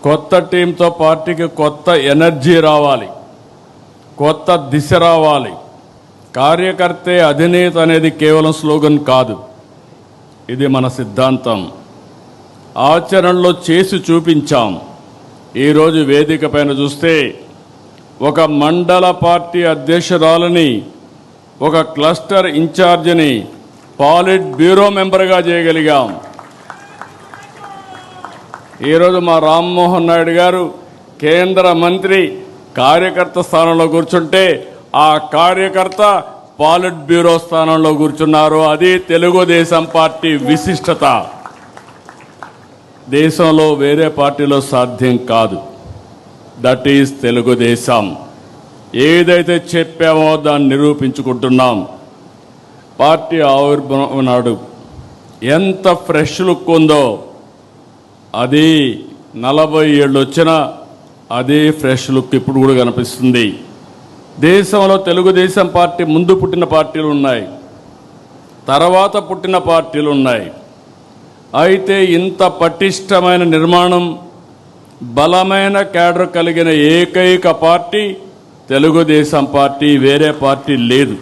కొత్త టీంతో పార్టీకి కొత్త ఎనర్జీ రావాలి, కొత్త దిశ రావాలి. కార్యకర్తే అధినేత అనేది కేవలం స్లోగన్ కాదు, ఇది మన సిద్ధాంతం. ఆచరణలో చేసి చూపించాం. ఈరోజు వేదిక పైన చూస్తే ఒక మండల పార్టీ అధ్యక్షురాలని, ఒక క్లస్టర్ ఇన్ఛార్జిని పాలిట్ బ్యూరో మెంబర్గా చేయగలిగాం. ఈరోజు మా రామ్మోహన్ నాయుడు గారు కేంద్ర మంత్రి కార్యకర్త స్థానంలో కూర్చుంటే ఆ కార్యకర్త పాలిట్ బ్యూరో స్థానంలో కూర్చున్నారు. అది తెలుగుదేశం పార్టీ విశిష్టత. దేశంలో వేరే పార్టీలో సాధ్యం కాదు. That is Telugu Desam. ఏదైతే చెప్పామో దాన్ని నిరూపించుకుంటున్నాం. పార్టీ ఆవిర్భావం నాడు ఎంత ఫ్రెష్ లుక్ ఉందో, అది 40 ఏళ్ళు వచ్చినా అదే ఫ్రెష్ లుక్ ఇప్పుడు కూడా కనిపిస్తుంది. దేశంలో తెలుగుదేశం పార్టీ ముందు పుట్టిన పార్టీలు ఉన్నాయి, తర్వాత పుట్టిన పార్టీలు ఉన్నాయి. అయితే ఇంత పటిష్టమైన నిర్మాణం, బలమైన క్యాడర్ కలిగిన ఏకైక పార్టీ తెలుగుదేశం పార్టీ, వేరే పార్టీ లేదు.